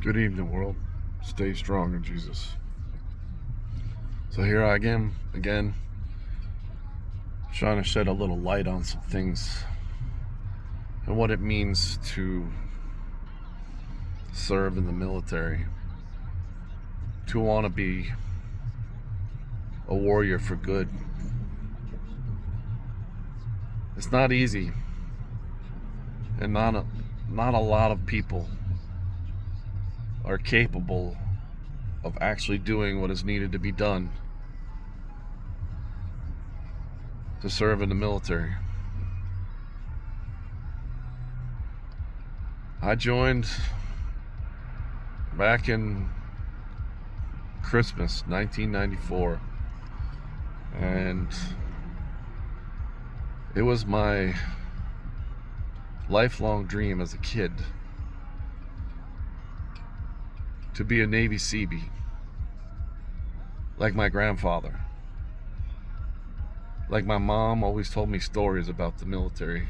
Good evening, world. Stay strong in Jesus. So here I am again, trying to shed a little light on some things and what it means to serve in the military, to want to be a warrior for good. It's not easy, and not a lot of people are capable of actually doing what is needed to be done to serve in the military. I joined back in Christmas 1994, and it was my lifelong dream as a kid to be a Navy Seabee, like my grandfather. Like my mom always told me stories about the military.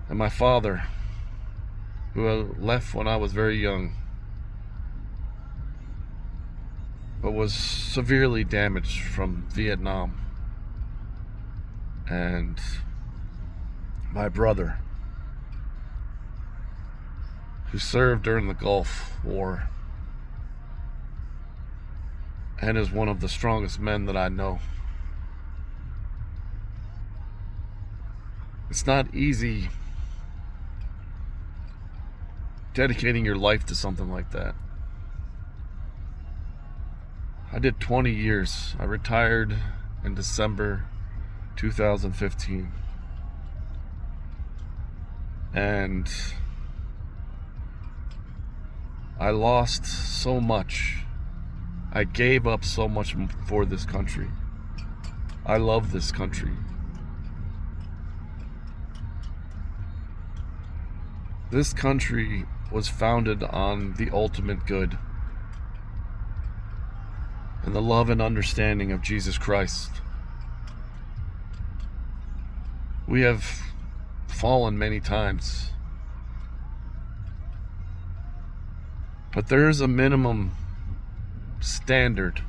And my father, who left when I was very young, but was severely damaged from Vietnam. And my brother, who served during the Gulf War and is one of the strongest men that I know. It's not easy dedicating your life to something like that. I did 20 years. I retired in December 2015. And I lost so much. I gave up so much for this country. I love this country. This country was founded on the ultimate good and the love and understanding of Jesus Christ. We have fallen many times, but there is a minimum standard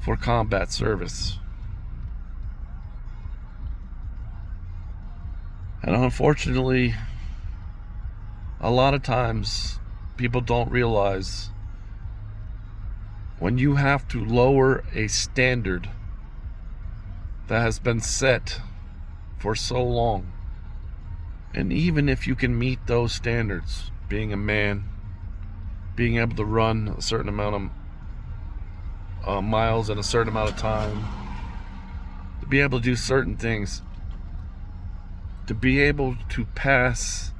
for combat service. And unfortunately, a lot of times people don't realize when you have to lower a standard that has been set for so long, and even if you can meet those standards, being a man, being able to run a certain amount of miles in a certain amount of time, to be able to do certain things, to be able to pass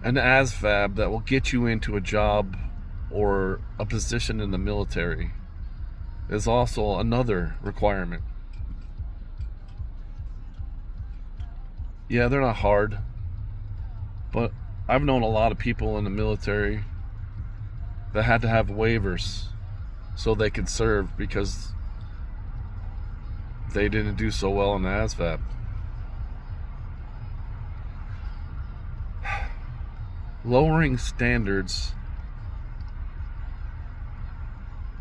an ASVAB that will get you into a job or a position in the military is also another requirement. Yeah, they're not hard, but I've known a lot of people in the military that had to have waivers so they could serve because they didn't do so well in the ASVAB. Lowering standards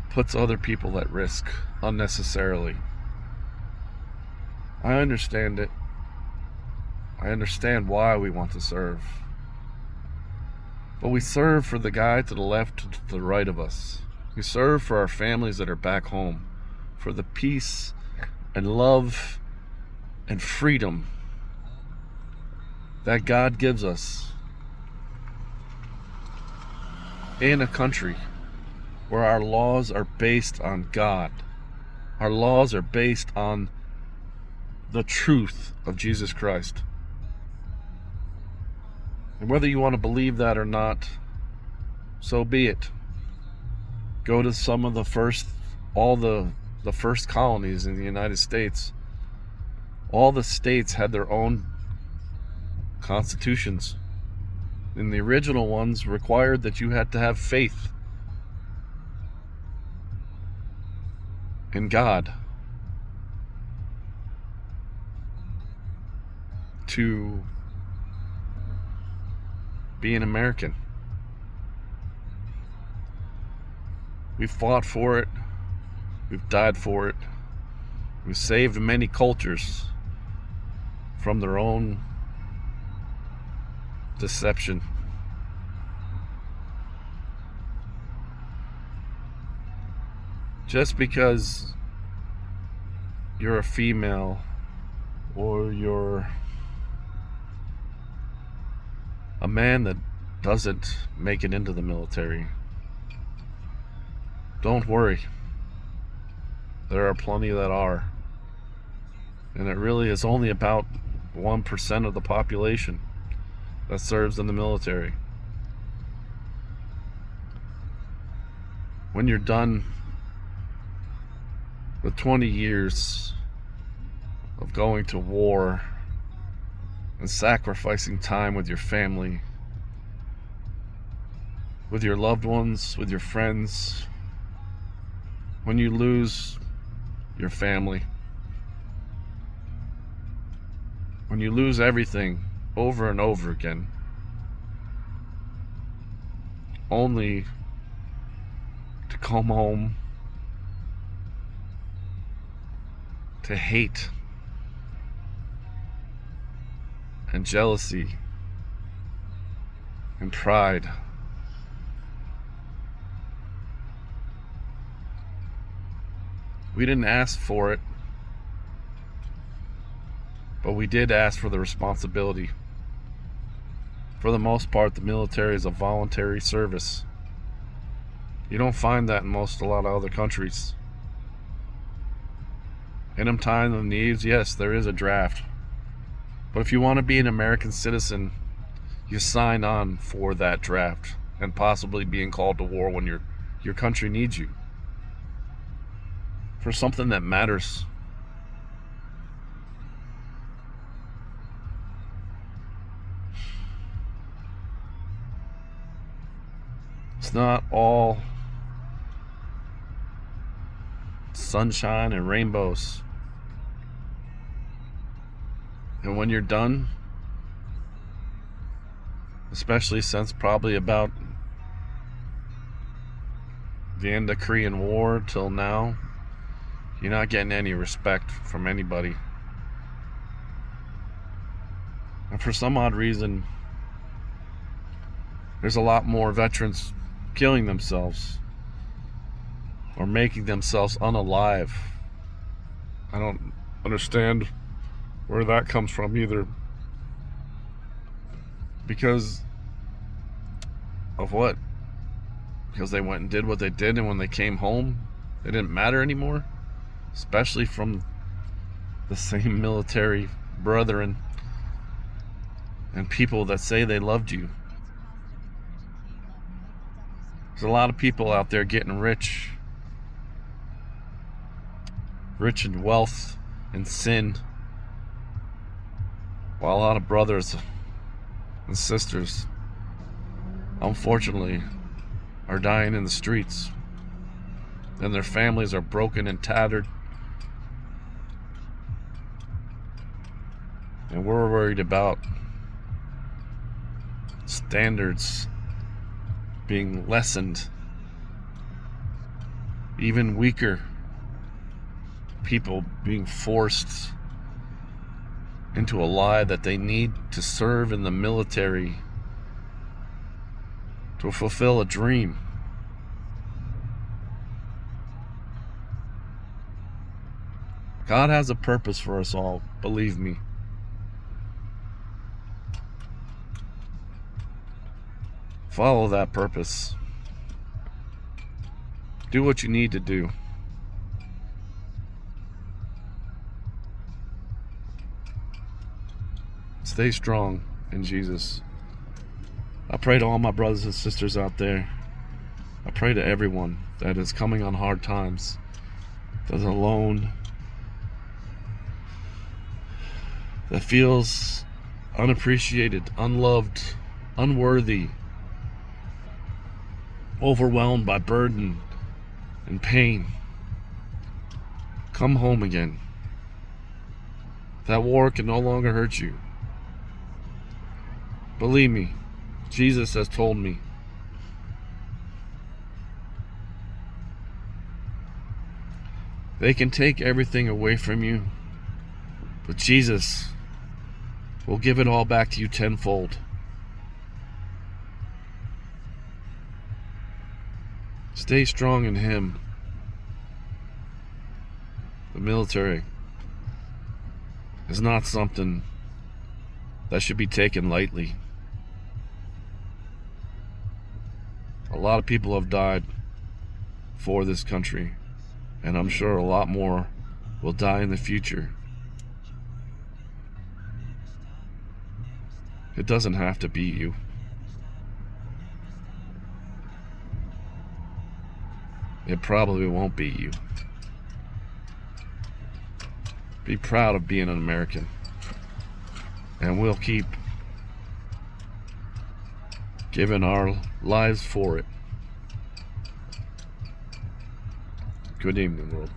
puts other people at risk unnecessarily. I understand it. I understand why we want to serve. But we serve for the guy to the left, to the right of us. We serve for our families that are back home, for the peace and love and freedom that God gives us in a country where our laws are based on God. Our laws are based on the truth of Jesus Christ. And whether you want to believe that or not, so be it. Go to some of the first colonies in the United States. All the states had their own constitutions. And the original ones required that you had to have faith in God to be an American. We fought for it. We've died for it. We've saved many cultures from their own deception. Just because you're a female or you're a man that doesn't make it into the military, don't worry. There are plenty that are. And it really is only about 1% of the population that serves in the military. When you're done with 20 years of going to war and sacrificing time with your family, with your loved ones, with your friends, when you lose your family, when you lose everything over and over again, only to come home to hate and jealousy and pride. We didn't ask for it, but we did ask for the responsibility. For the most part, the military is a voluntary service. You don't find that in a lot of other countries. In them times of needs, yes, there is a draft. But if you want to be an American citizen, you sign on for that draft and possibly being called to war when your country needs you for something that matters. It's not all sunshine and rainbows. And when you're done, especially since probably about the end of Korean War till now, you're not getting any respect from anybody. And for some odd reason, there's a lot more veterans killing themselves or making themselves unalive. I don't understand where that comes from either. Because of what? Because they went and did what they did, and when they came home, it didn't matter anymore? Especially from the same military brethren and people that say they loved you. There's a lot of people out there getting rich in wealth and sin, while a lot of brothers and sisters, unfortunately, are dying in the streets, and their families are broken and tattered. And we're worried about standards being lessened. Even weaker people being forced into a lie that they need to serve in the military to fulfill a dream. God has a purpose for us all, believe me. Follow that purpose. Do what you need to do. Stay strong in Jesus. I pray to all my brothers and sisters out there. I pray to everyone that is coming on hard times, that's alone, that feels unappreciated, unloved, unworthy, overwhelmed by burden and pain. Come home again. That war can no longer hurt you. Believe me, Jesus has told me. They can take everything away from you, but Jesus will give it all back to you tenfold. Stay strong in Him. The military is not something that should be taken lightly. A lot of people have died for this country, and I'm sure a lot more will die in the future. It doesn't have to be you. It probably won't be you. Be proud of being an American, and we'll keep giving our lives for it. Good evening, world.